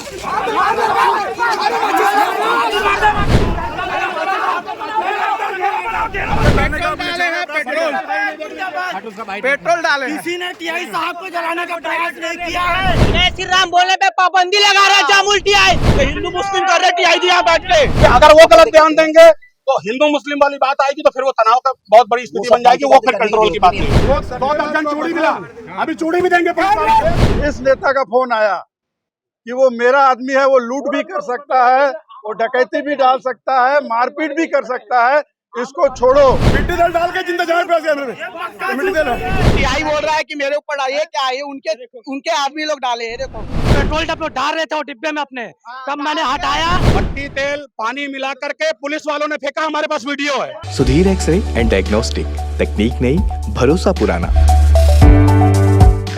Petrol डाले। किसी ने टीआई साहब को जलाने का प्रयास नहीं किया है। जय श्री राम बोलने पे पाबंदी लगा रहा है जामुल टीआई। हिंदू मुस्लिम कर रहे टीआई जी यहाँ बैठ के। अगर वो गलत बयान देंगे तो हिंदू मुस्लिम वाली बात आएगी तो फिर वो तनाव का बहुत बड़ी स्थिति बन जाएगी। वो फिर कंट्रोल की बात नहीं। वो 2 दर्जन चूड़ी मिला, अभी चूड़ी भी देंगे पुलिस वाले। इस नेता का फोन आया कि वो मेरा आदमी है, वो लूट भी कर सकता है, वो डकैती भी डाल सकता है, मारपीट भी कर सकता है, इसको छोड़ो। मिट्टी तेल डाल के जिंदा जान पे मिट्टी तेल टीआई बोल रहा है कि मेरे ऊपर आइए, क्या आइए, उनके आदमी लोग डाले हैं। देखो पेट्रोल डब्बे डाल रहे थे वो डिब्बे में अपने, तब मैंने हटाया। मिट्टी तेल पानी मिला करके पुलिस वालों ने फेंका। हमारे पास वीडियो है। सुधीर एक्सरे एंड डायग्नोस्टिक, तकनीक नई, भरोसा पुराना।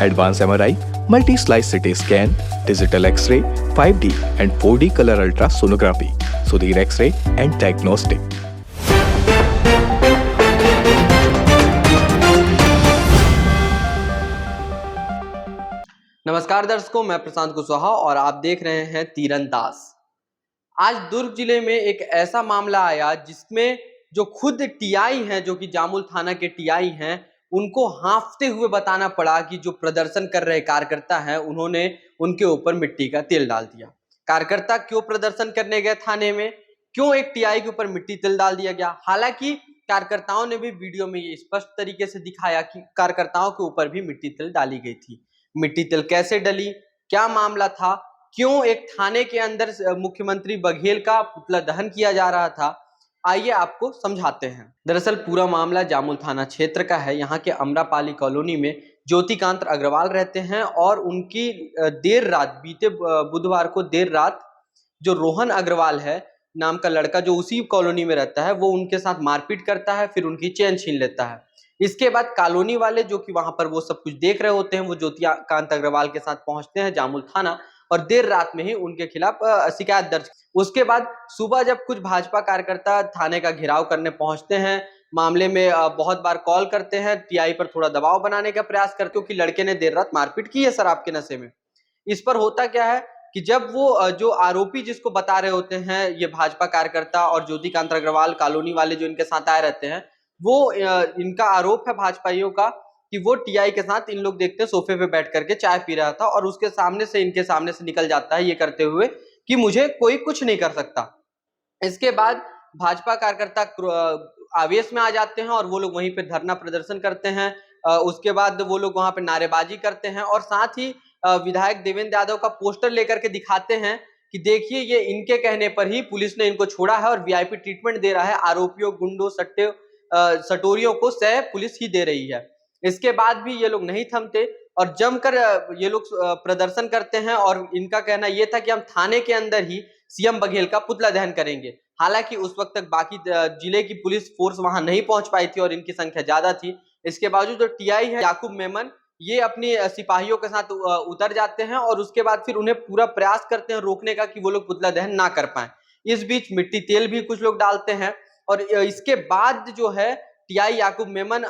Advance MRI, multi slice CT scan, digital x ray, 5D and 4D colour ultra sonography. Sudhir x ray and diagnostic. नमस्कार दर्शकों, मैं प्रशांत कुशवाहा और आप देख रहे हैं तीरंदाज। आज दुर्ग जिले में एक ऐसा मामला आया जिसमें जो खुद टीआई हैं, जो कि जामुल थाना के टीआई हैं, उनको हाँफते हुए बताना पड़ा कि जो प्रदर्शन कर रहे कार्यकर्ता हैं उन्होंने उनके ऊपर मिट्टी का तेल डाल दिया। कार्यकर्ता क्यों प्रदर्शन करने गए थाने में, क्यों एक टीआई के ऊपर मिट्टी तेल डाल दिया गया? हालांकि कार्यकर्ताओं ने भी वीडियो में ये स्पष्ट तरीके से दिखाया कि कार्यकर्ताओं के ऊपर भी मिट्टी तेल डाली गई थी। मिट्टी तेल कैसे डली, क्या मामला था, क्यों एक थाने के अंदर मुख्यमंत्री बघेल का पुतला दहन किया जा रहा था, आइए आपको समझाते हैं। दरअसल पूरा मामला जामुल थाना क्षेत्र का है। यहाँ के अमरापाली कॉलोनी में ज्योतिकांत अग्रवाल रहते हैं और उनकी देर रात, बीते बुधवार को देर रात, जो रोहन अग्रवाल है नाम का लड़का जो उसी कॉलोनी में रहता है, वो उनके साथ मारपीट करता है, फिर उनकी चेन छीन लेता है। इसके बाद कॉलोनी वाले जो कि वहां पर वो सब कुछ देख रहे होते हैं, वो ज्योतिकांत अग्रवाल के साथ पहुंचते हैं जामुल थाना और देर रात में ही उनके खिलाफ शिकायत दर्ज। उसके बाद सुबह जब कुछ भाजपा कार्यकर्ता थाने का घेराव करने पहुंचते हैं, मामले में बहुत बार कॉल करते हैं, टीआई पर थोड़ा दबाव बनाने का प्रयास करते हो कि लड़के ने देर रात मारपीट की है शराब के नशे में। इस पर होता क्या है कि जब वो जो आरोपी जिसको बता रहे होते हैं, ये भाजपा कार्यकर्ता और ज्योतिकांत अग्रवाल कॉलोनी वाले जो इनके साथ आए रहते हैं, वो इनका आरोप है भाजपाइयों का कि वो टीआई के साथ इन लोग देखते सोफे पे बैठ करके चाय पी रहा था और उसके सामने से इनके सामने से निकल जाता है ये करते हुए कि मुझे कोई कुछ नहीं कर सकता। इसके बाद भाजपा कार्यकर्ता आवेश में आ जाते हैं और वो लोग वहीं पे धरना प्रदर्शन करते हैं। उसके बाद वो लोग वहां पे नारेबाजी करते हैं और साथ ही विधायक देवेंद्र यादव का पोस्टर लेकर के दिखाते हैं कि देखिए ये इनके कहने पर ही पुलिस ने इनको छोड़ा है और वीआईपी ट्रीटमेंट दे रहा है। आरोपियों, गुंडों, सटोरियों को सह पुलिस ही दे रही है। इसके बाद भी ये लोग नहीं थमते और जमकर ये लोग प्रदर्शन करते हैं और इनका कहना यह था कि हम थाने के अंदर ही सीएम बघेल का पुतला दहन करेंगे। हालांकि उस वक्त तक बाकी जिले की पुलिस फोर्स वहां नहीं पहुंच पाई थी और इनकी संख्या ज्यादा थी। इसके बावजूद जो टीआई है याकूब मेमन, ये अपनी सिपाहियों के साथ उतर जाते हैं और उसके बाद फिर उन्हें पूरा प्रयास करते हैं रोकने का कि वो लोग पुतला दहन ना कर पाए। इस बीच मिट्टी तेल भी कुछ लोग डालते हैं और इसके बाद जो है टीआई याकूब मेमन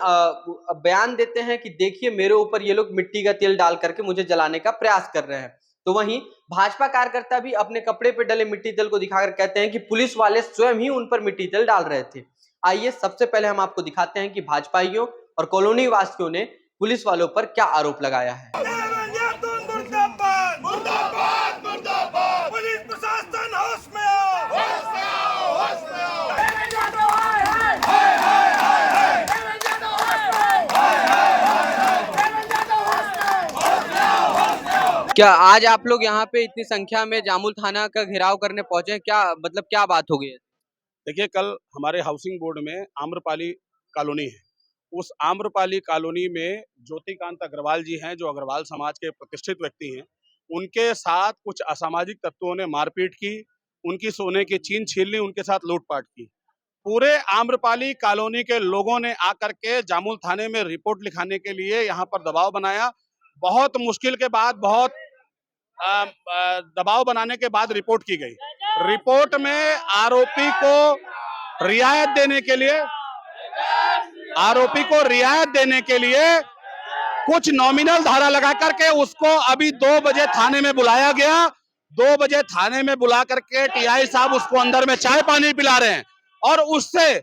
बयान देते हैं कि देखिए मेरे ऊपर ये लोग मिट्टी का तेल डाल करके मुझे जलाने का प्रयास कर रहे हैं। तो वहीं भाजपा कार्यकर्ता भी अपने कपड़े पे डले मिट्टी तेल को दिखाकर कहते हैं कि पुलिस वाले स्वयं ही उन पर मिट्टी तेल डाल रहे थे। आइए सबसे पहले हम आपको दिखाते हैं कि भाजपाइयों और कॉलोनी वासियों ने पुलिस वालों पर क्या आरोप लगाया है। क्या आज आप लोग यहाँ पे इतनी संख्या में जामुल थाना का घेराव करने पहुंचे हैं, क्या मतलब क्या बात हो गई है? देखिए, कल हमारे हाउसिंग बोर्ड में आम्रपाली कॉलोनी है। उस आम्रपाली कॉलोनी में ज्योतिकांत अग्रवाल जी हैं, जो अग्रवाल समाज के प्रतिष्ठित व्यक्ति हैं। उनके साथ कुछ असामाजिक तत्वों ने मारपीट की, उनकी सोने की चीन छीन ली, उनके साथ लूटपाट की। पूरे आम्रपाली कॉलोनी के लोगों ने आकर के जामुल थाने में रिपोर्ट लिखाने के लिए यहाँ पर दबाव बनाया। बहुत मुश्किल के बाद, बहुत दबाव बनाने के बाद रिपोर्ट की गई। रिपोर्ट में आरोपी को रियायत देने के लिए कुछ नॉमिनल धारा लगा करके उसको अभी 2 बजे थाने में बुलाया गया 2 बजे थाने में बुला करके टीआई साहब उसको अंदर में चाय पानी पिला रहे हैं और उससे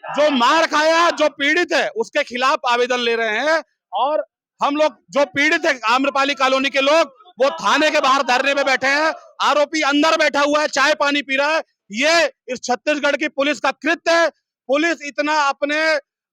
जो मार खाया, जो पीड़ित है, उसके खिलाफ आवेदन ले रहे हैं। और हम लोग जो पीड़ित है आम्रपाली कॉलोनी के लोग, वो थाने के बाहर धरने पे बैठे हैं। आरोपी अंदर बैठा हुआ है, चाय पानी पी रहा है। ये इस छत्तीसगढ़ की पुलिस का कृत्य है। पुलिस इतना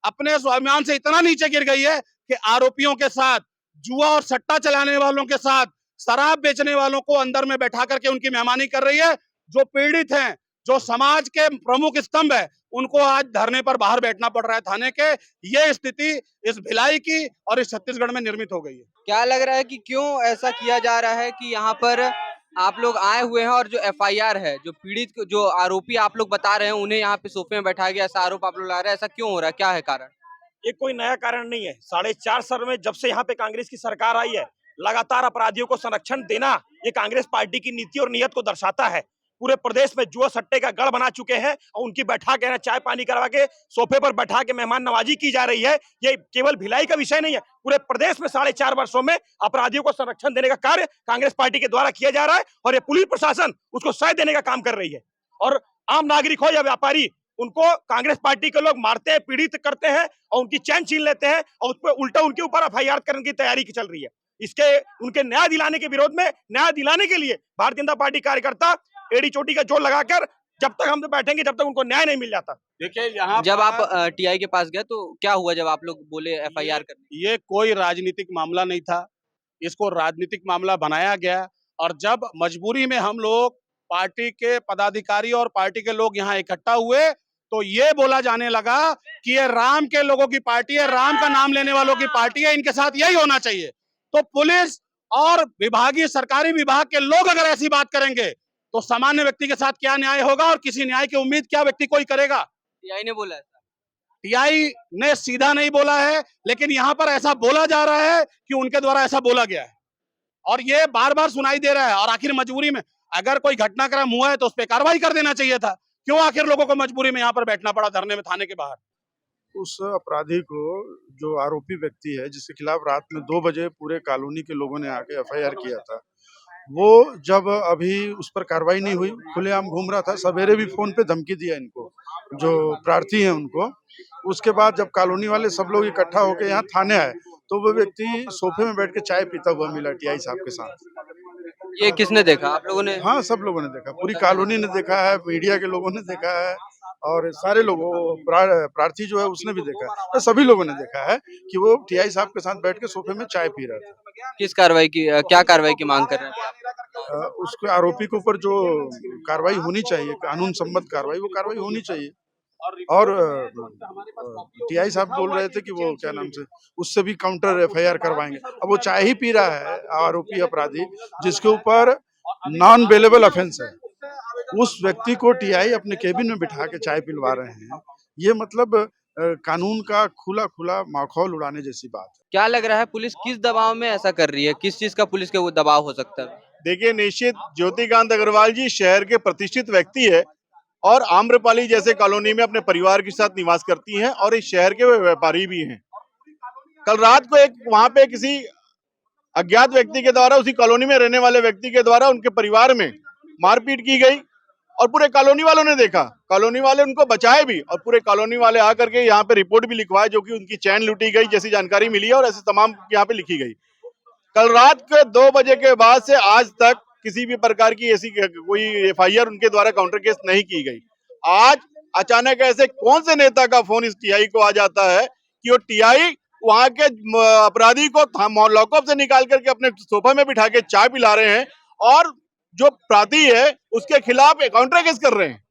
अपने स्वाभिमान से इतना नीचे गिर गई है कि आरोपियों के साथ, जुआ और सट्टा चलाने वालों के साथ, शराब बेचने वालों को अंदर में बैठा करके उनकी मेहमानी कर रही है। जो पीड़ित हैं, जो समाज के प्रमुख स्तंभ है, उनको आज धरने पर बाहर बैठना पड़ रहा है थाने के। ये स्थिति इस भिलाई की और इस छत्तीसगढ़ में निर्मित हो गई है। क्या लग रहा है कि क्यों ऐसा किया जा रहा है कि यहाँ पर आप लोग आए हुए हैं और जो एफआईआर है, जो पीड़ित, जो आरोपी आप लोग बता रहे हैं, उन्हें यहाँ पे सोफे में बैठाया गया, ऐसा आरोप आप लोग लगा रहे हैं? ऐसा क्यों हो रहा है, क्या है कारण? ये कोई नया कारण नहीं है। 4.5 साल में जब से यहाँ पे कांग्रेस की सरकार आई है, लगातार अपराधियों को संरक्षण देना ये कांग्रेस पार्टी की नीति और नीयत को दर्शाता है। पूरे प्रदेश में जुआ सट्टे का गढ़ बना चुके हैं और उनकी बैठा के चाय पानी करवा के सोफे पर बैठा के मेहमान नवाजी की जा रही है। ये केवल भिलाई का विषय नहीं है, पूरे प्रदेश में 4.5 वर्षों में अपराधियों को संरक्षण देने का कार्य कांग्रेस पार्टी के द्वारा किया जा रहा है और ये पुलिस प्रशासन उसको सह देने का काम कर रही है। और आम नागरिक हो या व्यापारी, उनको कांग्रेस पार्टी के लोग मारते हैं, पीड़ित करते हैं और उनकी चैन छीन लेते हैं और उस पर उल्टा उनके ऊपर एफआईआर करने की तैयारी चल रही है। इसके उनके न्याय दिलाने के विरोध में, न्याय दिलाने के लिए भारतीय जनता पार्टी कार्यकर्ता एड़ी चोटी का जोर लगाकर जब तक हम तो बैठेंगे जब तक उनको न्याय नहीं मिल जाता। देखिए, यहाँ जब आप टीआई के पास गए तो क्या हुआ जब आप लोग बोले एफआईआर करने? ये कोई राजनीतिक मामला नहीं था, इसको राजनीतिक मामला बनाया गया। और जब मजबूरी में हम लोग पार्टी के पदाधिकारी और पार्टी के लोग यहाँ इकट्ठा हुए, तो ये बोला जाने लगा कि ये राम के लोगों की पार्टी है, राम का नाम लेने वालों की पार्टी है, इनके साथ यही होना चाहिए। तो पुलिस और विभागीय सरकारी विभाग के लोग अगर ऐसी बात करेंगे तो सामान्य व्यक्ति के साथ क्या न्याय होगा और किसी न्याय की उम्मीद क्या व्यक्ति कोई करेगा? टीआई ने बोला ऐसा? टीआई ने सीधा नहीं बोला है, लेकिन यहाँ पर ऐसा बोला जा रहा है कि उनके द्वारा ऐसा बोला गया है और ये बार बार सुनाई दे रहा है। और आखिर मजबूरी में अगर कोई घटनाक्रम हुआ है तो उस पर कार्रवाई कर देना चाहिए था। क्यों आखिर लोगों को मजबूरी में यहाँ पर बैठना पड़ा धरने में थाने के बाहर? उस अपराधी को, जो आरोपी व्यक्ति है, जिसके खिलाफ रात में 2 बजे पूरे कॉलोनी के लोगों ने आके एफआईआर किया था, वो जब अभी उस पर कार्रवाई नहीं हुई, खुलेआम घूम रहा था। सवेरे भी फोन पे धमकी दिया इनको, जो प्रार्थी हैं उनको। उसके बाद जब कॉलोनी वाले सब लोग इकट्ठा होकर यहाँ थाने आए तो वो व्यक्ति सोफे में बैठ के चाय पीता हुआ मिला टीआई साहब के साथ। ये किसने देखा, आप लोगों ने? हाँ, सब लोगों ने देखा, पूरी कॉलोनी ने देखा है, मीडिया के लोगों ने देखा है और सारे लोगों, प्रार्थी जो है उसने भी देखा है, तो सभी लोगों ने देखा है कि वो टीआई साहब के साथ बैठ के सोफे में चाय पी रहा था। किस कार्रवाई की, क्या कार्रवाई की मांग कर रहे हैं? उसके आरोपी के ऊपर जो कार्रवाई होनी चाहिए, कानून सम्मत कार्रवाई, वो कार्रवाई होनी चाहिए। और टीआई साहब बोल रहे थे कि वो क्या नाम से उससे भी काउंटर एफआईआर करवाएंगे। अब वो चाय ही पी रहा है आरोपी अपराधी, जिसके ऊपर नॉन बेलेबल ऑफेंस है, उस व्यक्ति को टीआई अपने केबिन में बिठा के चाय पिलवा रहे हैं। ये मतलब कानून का खुला खुला माखौल उड़ाने जैसी बात है। क्या लग रहा है पुलिस किस दबाव में ऐसा कर रही है, किस चीज का पुलिस के वो दबाव हो सकता है? देखिए, निश्चित ज्योतिकांत अग्रवाल जी शहर के प्रतिष्ठित व्यक्ति है और आम्रपाली जैसे कॉलोनी में अपने परिवार के साथ निवास करती हैं और इस शहर के व्यापारी भी हैं। कल रात को एक वहां पे किसी अज्ञात व्यक्ति के द्वारा, उसी कॉलोनी में रहने वाले व्यक्ति के द्वारा उनके परिवार में मारपीट की गई और पूरे कॉलोनी वालों ने देखा। कॉलोनी वाले उनको बचाए भी और पूरे कॉलोनी वाले आकर के यहाँ पे रिपोर्ट भी लिखवाए, जो कि उनकी चैन लूटी गई जैसी जानकारी मिली है और ऐसे तमाम यहाँ पे लिखी गई। कल रात के 2 बजे के बाद से आज तक किसी भी प्रकार की ऐसी कोई एफआईआर उनके द्वारा काउंटर केस नहीं की गई। आज अचानक ऐसे कौन से नेता का फोन इस टीआई को आ जाता है कि वो टीआई वहां के अपराधी को लॉकअप से निकाल करके अपने सोफा में बिठा के चाय पिला रहे हैं और जो प्रार्थी है उसके खिलाफ काउंटर केस कर रहे हैं।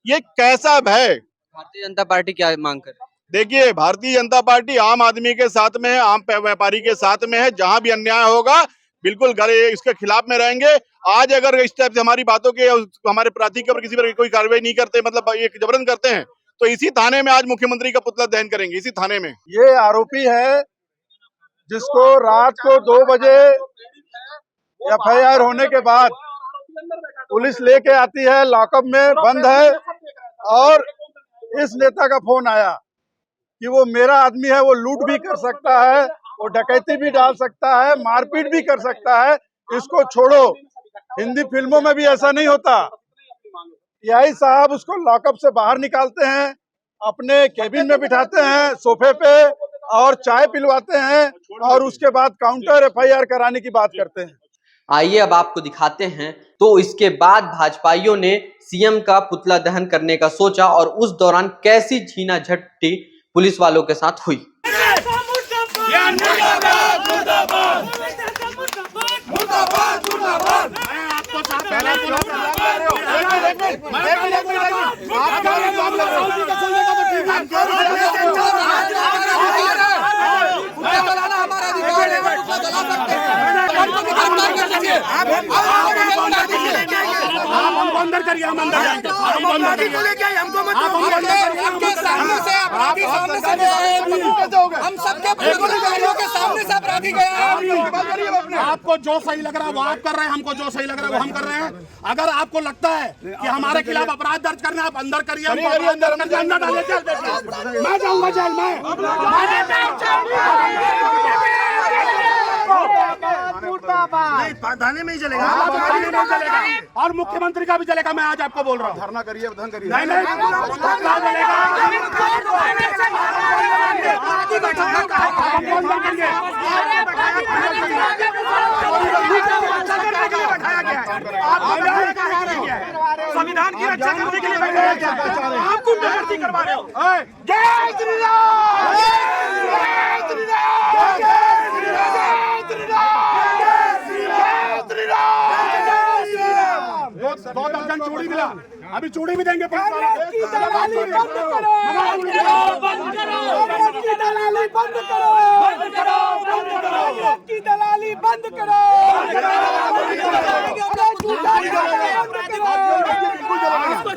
ये कैसा है? भारतीय जनता पार्टी क्या मांग कर रही है? देखिए, भारतीय जनता पार्टी आम आदमी के साथ में है, आम व्यापारी के साथ में है। जहां भी अन्याय होगा बिल्कुल इसके खिलाफ में रहेंगे। आज अगर इस टाइप से हमारी बातों के, हमारे प्रार्थी के ऊपर किसी पर कोई कार्रवाई नहीं करते, मतलब ये जबरन करते हैं, तो इसी थाने में आज मुख्यमंत्री का पुतला दहन करेंगे, इसी थाने में। ये आरोपी है जिसको रात को 2 बजे एफआईआर होने के बाद पुलिस लेके आती है, लॉकअप में बंद है और इस नेता का फोन आया कि वो मेरा आदमी है, वो लूट भी कर सकता है, वो डकैती भी डाल सकता है, मारपीट भी कर सकता है, इसको छोड़ो। हिंदी फिल्मों में भी ऐसा नहीं होता। टीआई साहब उसको लॉकअप से बाहर निकालते हैं, अपने केबिन में बिठाते हैं सोफे पे और चाय पिलवाते हैं और उसके बाद काउंटर एफआईआर कराने की बात करते हैं। आइए अब आपको दिखाते हैं। तो इसके बाद भाजपाइयों ने सीएम का पुतला दहन करने का सोचा और उस दौरान कैसी छीना-झपटी पुलिस वालों के साथ हुई। आप हमको अंदर करिए, हम अंदर जाएंगे। हमको अंदर करिए, हमको मत आपके सामने से अपराधी सामने से हम सबके के सामने से अपराधी गया। आपको जो सही लग रहा है वो आप कर रहे हैं, हमको जो सही लग रहा है वो हम कर रहे हैं। अगर आपको लगता है कि हमारे खिलाफ अपराध दर्ज करना, आप अंदर करिए, अंदर डालिए। मैं जाऊंगा जेल में, थाने में ही चलेगा और मुख्यमंत्री का भी चलेगा। मैं आज आपको बोल रहा हूँ, धरना करिए, धरना करिए। संविधान की रक्षा करने के लिए बैठे हैं, आप गुंडागर्दी करवा रहे हो। जय श्री राम, जय श्री राम, जय श्री राम। दो दर्जन चूड़ी मिला, अभी चूड़ी भी देंगे। दलाली बंद करो, बंद करो, दलाली बंद करो, बंद करो, बंद करो, की दलाली बंद करो।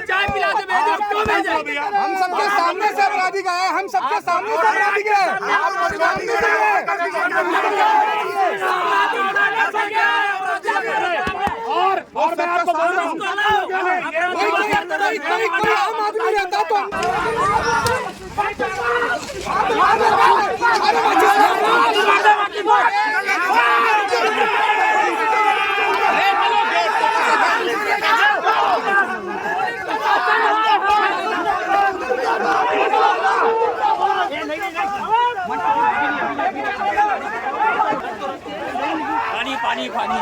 चाय पिला के भेजो, क्यों भेजो? हम सबके सामने से अपराधी गए, हम सबके सामने से अपराधी गए। और मैं आपको बोल रहा हूँ, कोई आम आदमी रहता तो पानी पानी पानी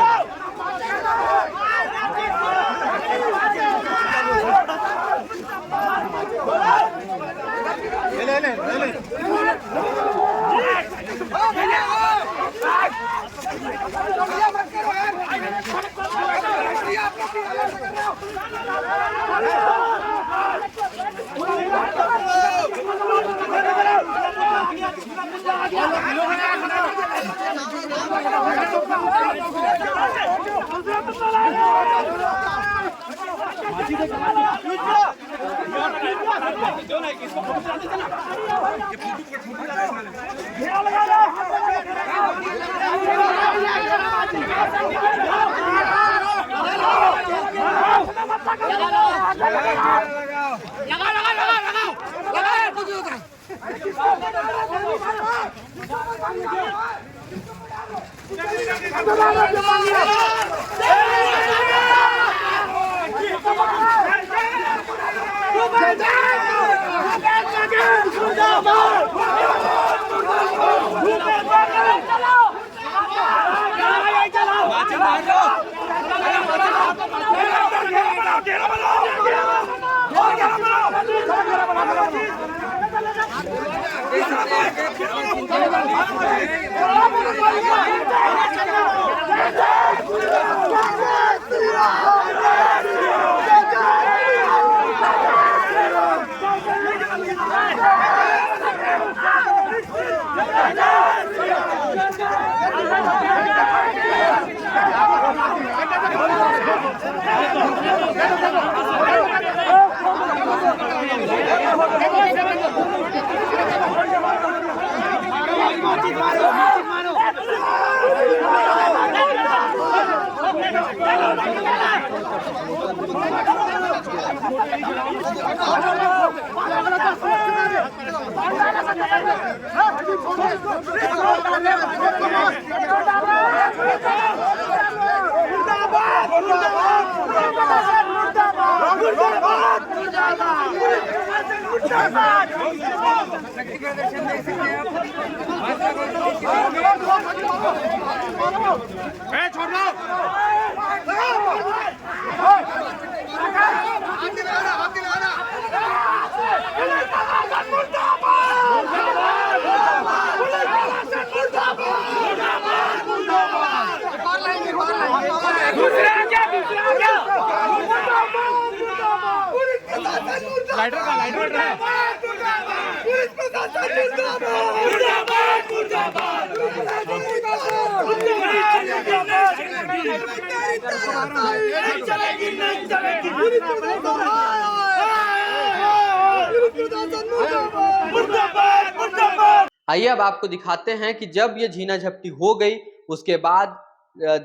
आइए अब आपको दिखाते हैं कि जब ये झीना झपटी हो गई उसके बाद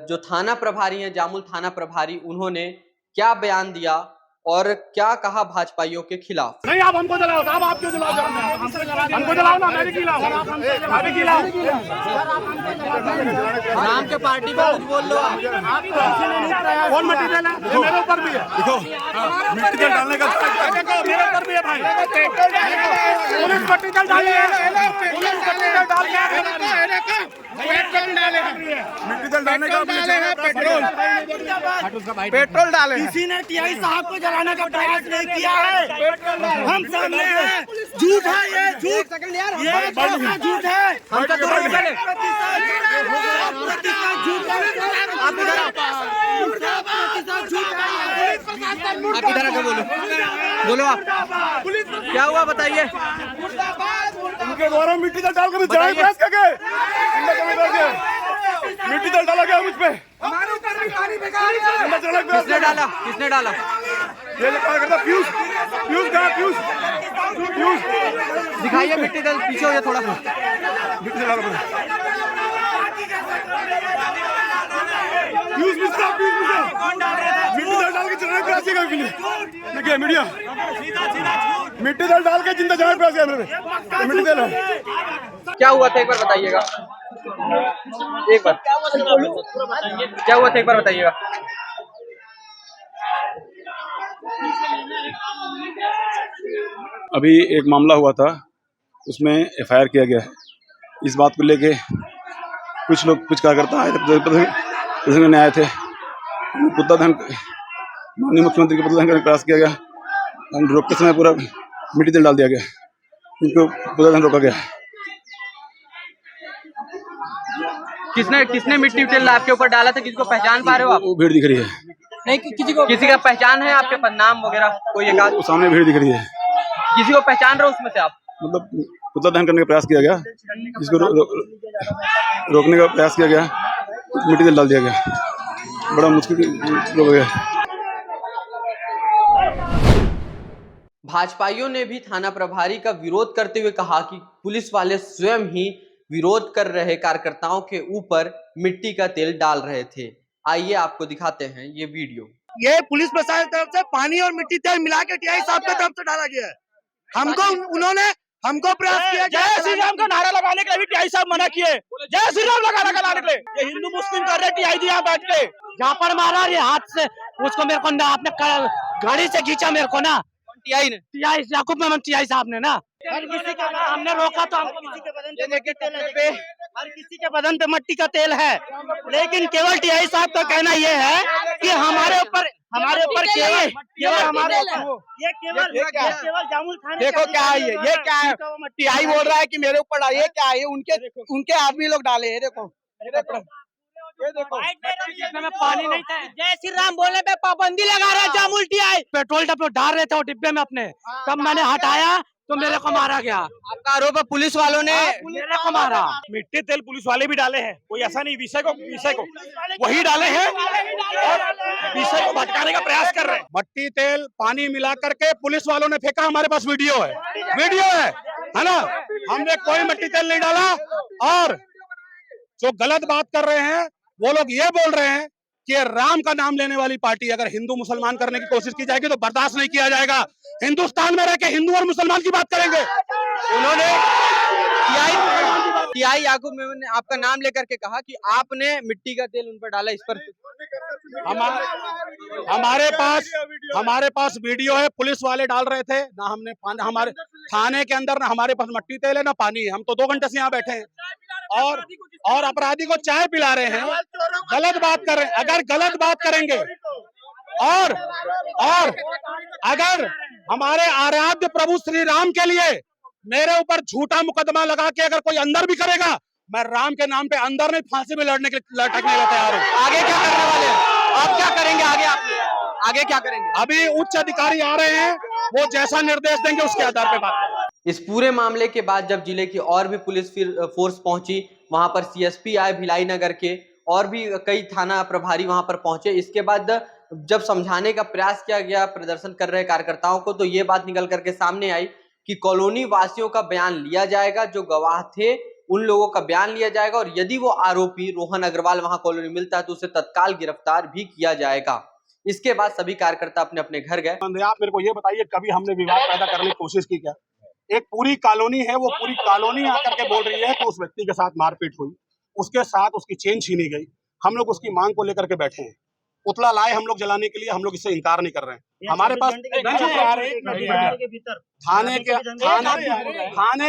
जो थाना प्रभारी हैं, जामुल थाना प्रभारी, उन्होंने क्या बयान दिया और क्या कहा भाजपाइयों के खिलाफ। नहीं, आप हमको जलाओ, आप क्यों जलाओ? हमको जलाओ ना, मैं भी खिलाऊं। नाम के पार्टी को कुछ बोल लो। कौन मिट्टी डाला? ये मेरे ऊपर भी है। देखो, मिट्टी तेल डालने का मेरे ऊपर भी है भाई। पुलिस मिट्टी तेल डाली है, पुलिस मिट्टी तेल डाल के मिट्टी तेल डालने का पेट्रोल डाले। किसी ने टीआई साहब को जलाने का प्रयास नहीं किया है। हम सामने हैं, झूठ है ये, झूठ, ये झूठ है। हम तो झूठ है। आप इधर आके बोलो आप, क्या हुआ बताइए। उनके द्वारा मिट्टी तेल डाल कर जलाए प्रयास करके मिट्टी तेल डाला गया मुझ पे। किसने डाला? किसने डाला? ये क्या करता? फ्यूज कहाँ? फ्यूज दिखाइए मिट्टी तेल, पीछे हो जाए थोड़ा सा। मिट्टी तेल डाला, फ्यूज मिस्टर मिट्टी तेल डाल के जलाने प्रयास किया देखिए मीडिया, मिट्टी तेल डाल के जिंदा जलाने प्रयास किया मेरे मिट्टी तेल है। क्या हुआ था एक बार बताइएगा, एक बार क्या हुआ था एक बार बताइएगा। अभी एक मामला हुआ था, उसमें एफआईआर किया गया है। इस बात को लेके कुछ लोग, कुछ कार्यकर्ता आए थे, आए थे, पुतला दहन, माननीय मुख्यमंत्री के पुतला दहन करने का प्रयास किया गया। हम रोकते समय पूरा मिट्टी तेल डाल दिया गया, इनको पुतला दहन रोका गया। किसने मिट्टी तेल आपके ऊपर डाला था? किसको पहचान पा रहे हो आप? वो भीड़ दिख रही है। नहीं, किसी का पहचान है आपके पास, नाम वगैरह कोई एक आध? सामने भीड़ दिख रही है। किसी को पहचान रहे हो उसमें से आप? मतलब पुतला दहन करने का प्रयास किया गया, जिसको रोकने का प्रयास किया गया, मिट्टी तेल डाल दिया गया, बड़ा मुश्किल हो गया। भाजपाइयों ने भी थाना प्रभारी का विरोध करते हुए कहा कि पुलिस वाले स्वयं ही विरोध कर रहे कार्यकर्ताओं के ऊपर मिट्टी का तेल डाल रहे थे। आइए आपको दिखाते हैं ये वीडियो। ये पुलिस प्रशासन की तरफ से पानी और मिट्टी तेल मिला के टीआई साहब की तरफ से डाला गया है। उन्होंने हमको प्रयास किया, जय श्री राम का नारा लगाने के लिए भी टीआई साहब मना किए। जय श्री राम लगाने के लिए ये हिंदू मुस्लिम कर रहे टीआई जी यहाँ बैठ के, जहाँ पर मारा ये हाथ से उसको, मेरे को आपने गाड़ी से खींचा मेरे को ना, टीआई याकूब मेमन टीआई साहब ने ना। हर किसी के हमने रोका तो हमको किसी के बदन पे मट्टी का तेल है, लेकिन केवल टीआई साहब का कहना ये है कि हमारे ऊपर केवल हमारे ये केवल जामुल थाने। देखो क्या है ये क्या है, टीआई बोल रहा है कि मेरे ऊपर डाले, ये क्या है, उनके आदमी लोग डाले हैं। देखो ये देखो, में पानी नहीं था। जय श्री राम बोलने पे पाबंदी लगा रहा है जामुल टीआई। पेट्रोल डाल रहे थे वो डिब्बे में अपने, तब मैंने हटाया तो मेरे को मारा गया। आपका आरोप है पुलिस वालों ने मेरे को मारा। मिट्टी तेल पुलिस वाले भी डाले हैं, कोई ऐसा नहीं, विषय को वही डाले हैं और विषय को भटकाने का प्रयास कर रहे हैं। मट्टी तेल पानी मिला करके पुलिस वालों ने फेंका, हमारे पास वीडियो है ना। हमने कोई मट्टी तेल नहीं डाला। और जो गलत बात कर रहे हैं वो लोग ये बोल रहे हैं कि राम का नाम लेने वाली पार्टी अगर हिंदू मुसलमान करने की कोशिश की जाएगी तो बर्दाश्त नहीं किया जाएगा। हिंदुस्तान में रह के हिंदू और मुसलमान की बात करेंगे। उन्होंने टीआई याकूब मेमन ने आपका नाम लेकर के कहा कि आपने मिट्टी का तेल उन पर डाला, इस पर हमारे पास वीडियो है, पुलिस वाले डाल रहे थे ना, हमने हमारे थाने के अंदर ना हमारे पास मट्टी तेल है ना पानी है, हम तो 2 घंटे से यहाँ बैठे हैं और अपराधी को चाय पिला रहे हैं। गलत बात कर रहे हैं। अगर गलत बात करेंगे और अगर हमारे आराध्य प्रभु श्री राम के लिए मेरे ऊपर झूठा मुकदमा लगा के अगर कोई अंदर भी करेगा, मैं राम के नाम पे अंदर नहीं फांसी में लटकने के लिए तैयार हूँ। आगे क्या करने वाले हैं? आप क्या करेंगे आगे क्या करेंगे? अभी उच्च अधिकारी आ रहे हैं, वो जैसा निर्देश देंगे उसके आधार पे बात करेंगे। इस पूरे मामले के बाद जब जिले की और भी पुलिस फोर्स पहुंची, वहां पर सीएसपी आए भिलाई नगर के, और भी कई थाना प्रभारी वहां पर पहुंचे। इसके बाद जब समझाने का प्रयास किया गया प्रदर्शन कर रहे कार्यकर्ताओं को, तो ये बात निकल करके सामने आई कि कॉलोनी वासियों का बयान लिया जाएगा, जो गवाह थे उन लोगों का बयान लिया जाएगा, और यदि वो आरोपी रोहन अग्रवाल वहां कॉलोनी मिलता है तो उसे तत्काल गिरफ्तार भी किया जाएगा। इसके बाद सभी कार्यकर्ता अपने अपने घर गए। आप मेरे को ये बताइए, कभी हमने विवाद पैदा करने की कोशिश की क्या? एक पूरी कॉलोनी है, वो पूरी कॉलोनी आकर के बोल रही है कि उस व्यक्ति के साथ मारपीट हुई, उसके साथ उसकी चेन छीनी गई। हम लोग उसकी मांग को लेकर के बैठे हैं। पुतला लाए हम लोग जलाने के लिए, हम लोग इससे इनकार नहीं कर रहे हैं। हमारे पास थाने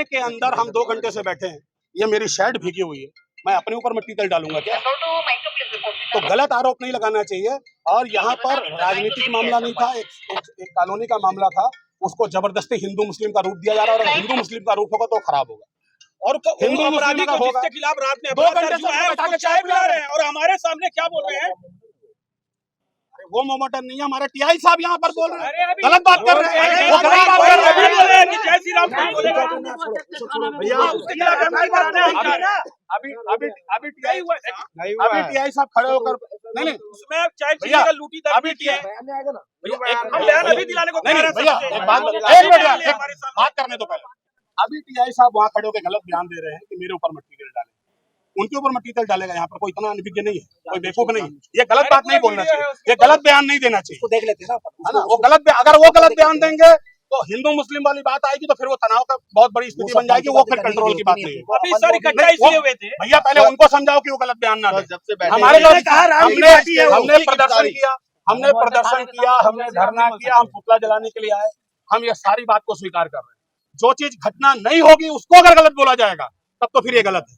के अंदर हम 2 घंटे से बैठे हैं। ये मेरी शर्ट भीगी हुई है, मैं अपने ऊपर मिट्टी तेल डालूंगा क्या? तो गलत आरोप नहीं लगाना चाहिए। और यहाँ पर राजनीतिक मामला नहीं था, एक कॉलोनी का मामला था, उसको जबरदस्ती हिंदू मुस्लिम का रूप दिया जा रहा है, और हिंदू मुस्लिम का रूप होगा तो खराब होगा। और हिंदू अपराधी को जिसके खिलाफ रात में 2 घंटे से चाय पिला रहे हैं और हमारे सामने क्या बोल रहे हैं? वो मोमोटन नहीं है, हमारे टीआई साहब यहाँ पर बोल रहे हैं, गलत बात कर रहे हैं। वो गलत बात कर रहे हैं कि जय श्री राम बोलेगा। अभी टीआई साहब खड़े होकर नहीं उसमें चाय लूटी अभी टीआई अभी दिलाने को भैया बात करने तो पहले अभी टीआई साहब वहाँ खड़े होकर गलत बयान दे रहे हैं कि मेरे ऊपर मट्टी तेल डाले, उनके ऊपर मट्टी तेल डालेगा। यहाँ पर कोई इतना अनभिज्ञ नहीं है, कोई बेवकूफ नहीं है। ये गलत बात नहीं बोलना चाहिए, ये गलत बयान नहीं देना चाहिए। देख लेते हैं ना, वो अगर वो गलत बयान देंगे तो हिंदू मुस्लिम वाली बात आएगी, तो फिर वो तनाव का बहुत बड़ी स्थिति बन जाएगी। वो फिर कंट्रोल की बात नहीं है। अभी सर इकट्ठा इसलिए हुए थे भैया, पहले उनको समझाओ कि वो गलत बयान ना दे। हमारे हमने प्रदर्शन किया, हमने धरना किया, हम पुतला जलाने के लिए आए। हम ये सारी बात को स्वीकार कर रहे हैं। जो चीज घटना नहीं होगी उसको अगर गलत बोला जाएगा तब तो फिर ये गलत है।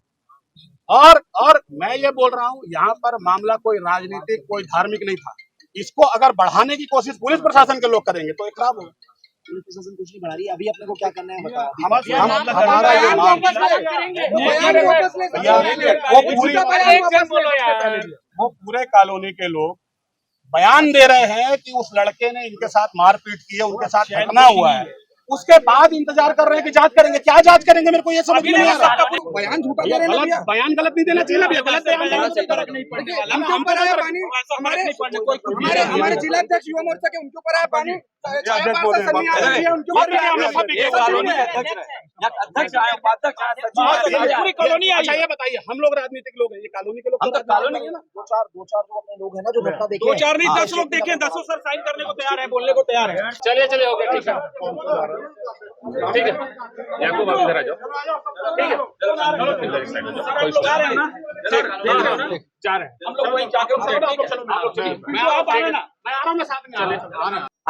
और मैं ये बोल रहा हूँ, यहाँ पर मामला कोई राजनीतिक कोई धार्मिक नहीं था। इसको अगर बढ़ाने की कोशिश पुलिस प्रशासन के लोग करेंगे तो ये खराब होगा। पुलिस प्रशासन कुछ नहीं बढ़ा रही है, अभी अपने को क्या करना है बताओ। हमारा ये वो पूरे कॉलोनी के लोग बयान दे रहे हैं कि उस लड़के ने इनके साथ मारपीट की है, उनके साथ घटना हुआ है। उसके बाद इंतजार कर रहे हैं कि जांच करेंगे। क्या जांच करेंगे मेरे को ये समझ नहीं आ रहा। बयान झूठा दे रहे हैं, बयान गलत नहीं देना चाहिए ना भैया। गलत बयान हमारे जिला अध्यक्ष युवा मोर्चा के उनके ऊपर आया पानी, पूरी कॉलोनी। अच्छा ये बताइए, हम लोग राजनीतिक लोग हैं, ये कॉलोनी के लोग? हम तो कॉलोनी के ना, दो चार जो अपने लोग हैं ना जो घटना देखे, 2-4 नहीं 10 लोग देखे, 10 सर साइन करने को तैयार है, बोलने को तैयार है। चलिए ओके ठीक है याकूब आप इधर आ जाओ। ठीक है जा रहे हैं हम लोग, वहीं जाके मैं आ रहा हूँ साथ में।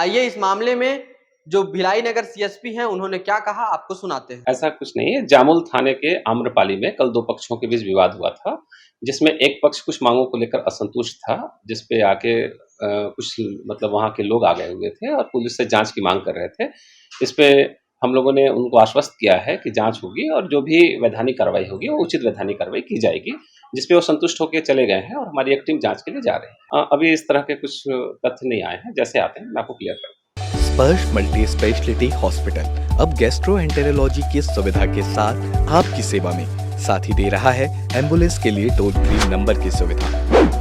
आइए इस मामले में जो भिलाई नगर सीएसपी हैं उन्होंने क्या कहा आपको सुनाते हैं। ऐसा कुछ नहीं है। जामुल थाने के आम्रपाली में कल 2 पक्षों के बीच विवाद हुआ था, जिसमें एक पक्ष कुछ मांगों को लेकर असंतुष्ट था, जिसपे आके कुछ मतलब वहां के लोग आ गए हुए थे और पुलिस से जांच की मांग कर रहे थे। इस पे हम लोगों ने उनको आश्वस्त किया है कि जांच होगी और जो भी वैधानिक कार्रवाई होगी वो उचित वैधानिक कार्रवाई की जाएगी, जिसपे वो संतुष्ट होकर चले गए हैं और हमारी एक टीम जांच के लिए जा रही है। अभी इस तरह के कुछ तथ्य नहीं आए हैं, जैसे आते हैं मैं आपको क्लियर करूँ। स्पर्श मल्टी स्पेशलिटी हॉस्पिटल अब गैस्ट्रोएंटेरोलॉजी की सुविधा के साथ आपकी सेवा में, साथ ही दे रहा है एम्बुलेंस के लिए टोल फ्री नंबर की सुविधा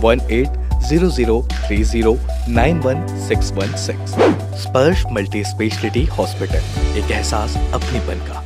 180030911616। स्पर्श मल्टी स्पेशलिटी हॉस्पिटल, एक एहसास अपनेपन का।